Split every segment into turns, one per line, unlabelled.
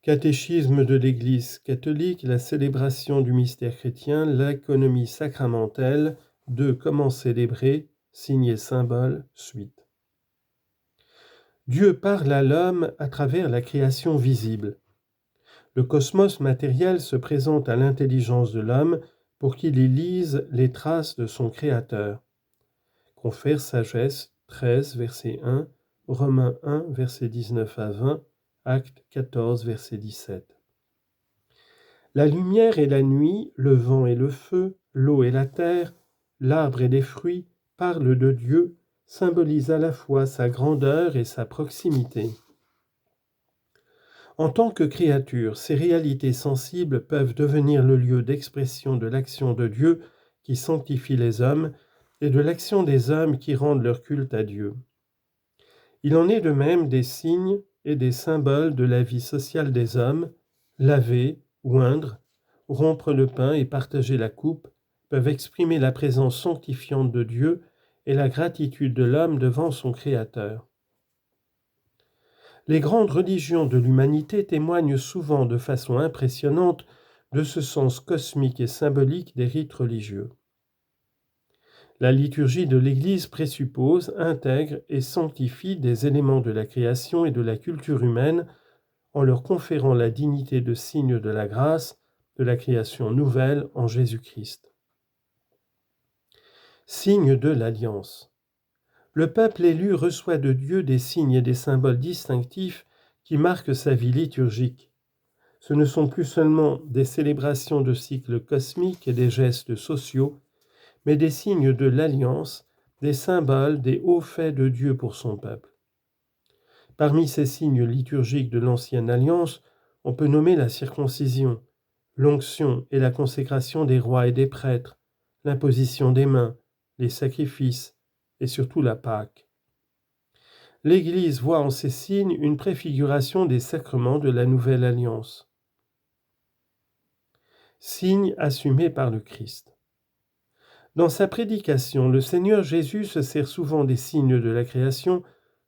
Catéchisme de l'Église catholique, la célébration du mystère chrétien, l'économie sacramentelle, de comment célébrer, signes et symboles, suite. Dieu parle à l'homme à travers la création visible. Le cosmos matériel se présente à l'intelligence de l'homme pour qu'il y lise les traces de son Créateur. Confère Sagesse 13, verset 1, Romains 1, verset 19 à 20, Actes 14, verset 17. La lumière et la nuit, le vent et le feu, l'eau et la terre, l'arbre et les fruits parlent de Dieu, symbolisent à la fois sa grandeur et sa proximité. En tant que créatures, ces réalités sensibles peuvent devenir le lieu d'expression de l'action de Dieu qui sanctifie les hommes et de l'action des hommes qui rendent leur culte à Dieu. Il en est de même des signes et des symboles de la vie sociale des hommes, laver, oindre, rompre le pain et partager la coupe peuvent exprimer la présence sanctifiante de Dieu et la gratitude de l'homme devant son Créateur. Les grandes religions de l'humanité témoignent souvent de façon impressionnante de ce sens cosmique et symbolique des rites religieux. La liturgie de l'Église présuppose, intègre et sanctifie des éléments de la création et de la culture humaine en leur conférant la dignité de signe de la grâce de la création nouvelle en Jésus-Christ. Signe de l'Alliance. Le peuple élu reçoit de Dieu des signes et des symboles distinctifs qui marquent sa vie liturgique. Ce ne sont plus seulement des célébrations de cycles cosmiques et des gestes sociaux, mais des signes de l'Alliance, des symboles, des hauts faits de Dieu pour son peuple. Parmi ces signes liturgiques de l'Ancienne Alliance, on peut nommer la circoncision, l'onction et la consécration des rois et des prêtres, l'imposition des mains, les sacrifices et surtout la Pâque. L'Église voit en ces signes une préfiguration des sacrements de la Nouvelle Alliance. Signes assumés par le Christ. Dans sa prédication, le Seigneur Jésus se sert souvent des signes de la création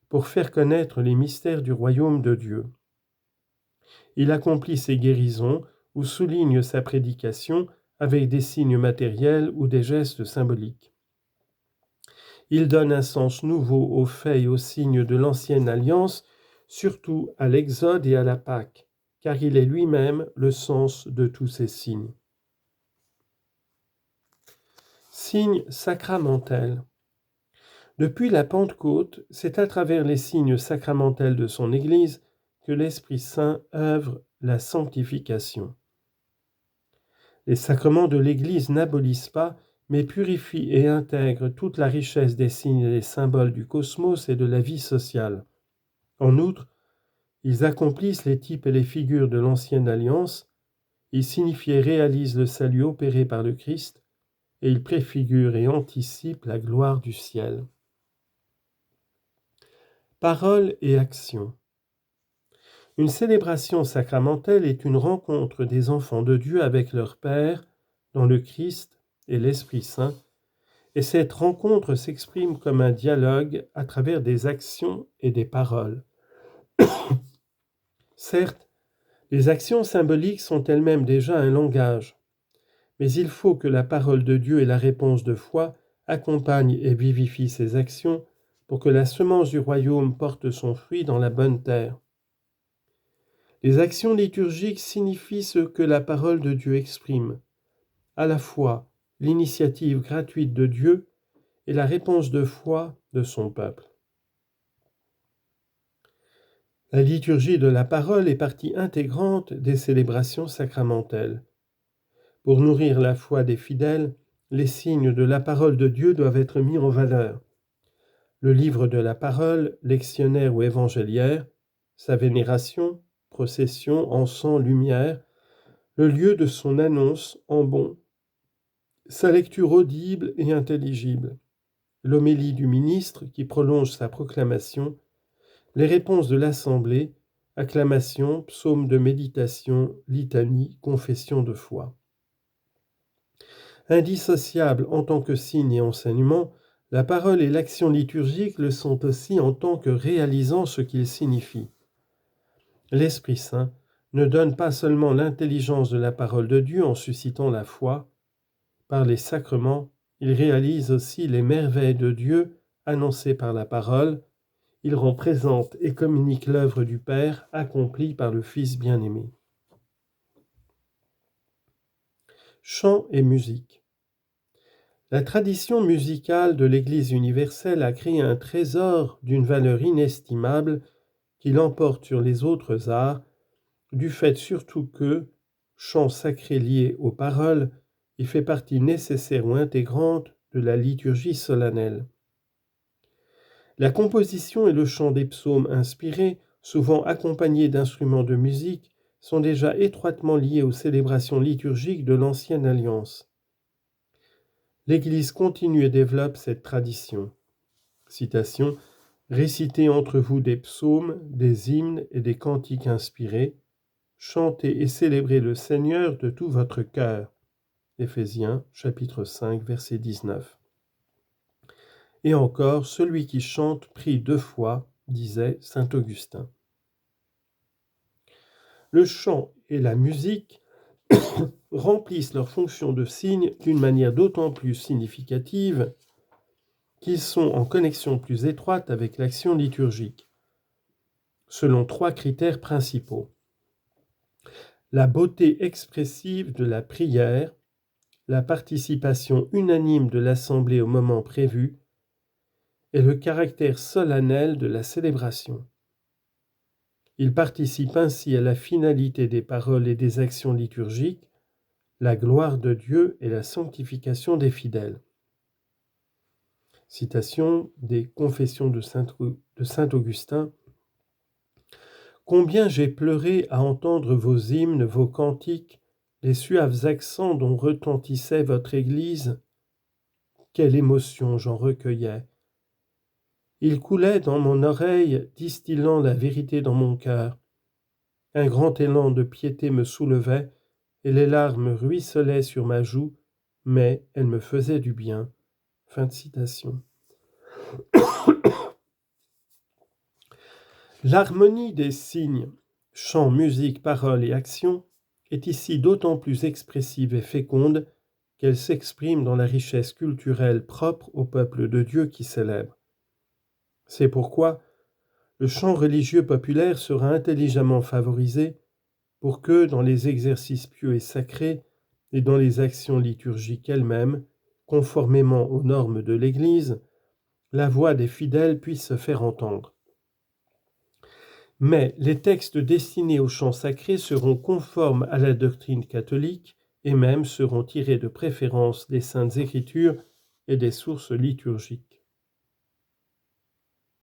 pour faire connaître les mystères du royaume de Dieu. Il accomplit ses guérisons ou souligne sa prédication avec des signes matériels ou des gestes symboliques. Il donne un sens nouveau aux faits et aux signes de l'ancienne alliance, surtout à l'Exode et à la Pâque, car il est lui-même le sens de tous ces signes. Signes sacramentels. Depuis la Pentecôte, c'est à travers les signes sacramentels de son Église que l'Esprit Saint œuvre la sanctification. Les sacrements de l'Église n'abolissent pas, mais purifient et intègrent toute la richesse des signes et des symboles du cosmos et de la vie sociale. En outre, ils accomplissent les types et les figures de l'ancienne alliance, ils signifient et réalisent le salut opéré par le Christ, et ils préfigurent et anticipent la gloire du ciel. Parole et action. Une célébration sacramentelle est une rencontre des enfants de Dieu avec leur Père dans le Christ et l'Esprit Saint, et cette rencontre s'exprime comme un dialogue à travers des actions et des paroles. Certes, les actions symboliques sont elles-mêmes déjà un langage, mais il faut que la parole de Dieu et la réponse de foi accompagnent et vivifient ces actions pour que la semence du royaume porte son fruit dans la bonne terre. Les actions liturgiques signifient ce que la parole de Dieu exprime, à la fois l'initiative gratuite de Dieu et la réponse de foi de son peuple. La liturgie de la parole est partie intégrante des célébrations sacramentelles. Pour nourrir la foi des fidèles, les signes de la parole de Dieu doivent être mis en valeur. Le livre de la parole, lectionnaire ou évangéliaire, sa vénération, procession, encens, lumière, le lieu de son annonce en bon, sa lecture audible et intelligible, l'homélie du ministre qui prolonge sa proclamation, les réponses de l'assemblée, acclamation, psaume de méditation, litanie, confession de foi. Indissociables en tant que signe et enseignement, la parole et l'action liturgique le sont aussi en tant que réalisant ce qu'ils signifient. L'Esprit Saint ne donne pas seulement l'intelligence de la parole de Dieu en suscitant la foi, par les sacrements, il réalise aussi les merveilles de Dieu annoncées par la parole, il rend présente et communique l'œuvre du Père accomplie par le Fils bien-aimé. Chant et musique. La tradition musicale de l'Église universelle a créé un trésor d'une valeur inestimable qui l'emporte sur les autres arts, du fait surtout que, chant sacré lié aux paroles, il fait partie nécessaire ou intégrante de la liturgie solennelle. La composition et le chant des psaumes inspirés, souvent accompagnés d'instruments de musique, sont déjà étroitement liés aux célébrations liturgiques de l'Ancienne Alliance. L'Église continue et développe cette tradition. Citation : « Récitez entre vous des psaumes, des hymnes et des cantiques inspirés. Chantez et célébrez le Seigneur de tout votre cœur. » Éphésiens, chapitre 5, verset 19. Et encore, celui qui chante prie 2 fois, disait saint Augustin. Le chant et la musique remplissent leur fonction de signe d'une manière d'autant plus significative qu'ils sont en connexion plus étroite avec l'action liturgique, selon 3 critères principaux. La beauté expressive de la prière, la participation unanime de l'assemblée au moment prévu et le caractère solennel de la célébration. Il participe ainsi à la finalité des paroles et des actions liturgiques, la gloire de Dieu et la sanctification des fidèles. Citation des Confessions de saint Augustin. « Combien j'ai pleuré à entendre vos hymnes, vos cantiques, les suaves accents dont retentissait votre Église. Quelle émotion j'en recueillais. Il coulait dans mon oreille, distillant la vérité dans mon cœur. Un grand élan de piété me soulevait, et les larmes ruisselaient sur ma joue, mais elles me faisaient du bien. » Fin de citation. L'harmonie des signes, chant, musique, parole et action, est ici d'autant plus expressive et féconde qu'elle s'exprime dans la richesse culturelle propre au peuple de Dieu qui célèbre. C'est pourquoi le chant religieux populaire sera intelligemment favorisé pour que, dans les exercices pieux et sacrés et dans les actions liturgiques elles-mêmes, conformément aux normes de l'Église, la voix des fidèles puisse se faire entendre. Mais les textes destinés au chant sacré seront conformes à la doctrine catholique et même seront tirés de préférence des Saintes Écritures et des sources liturgiques.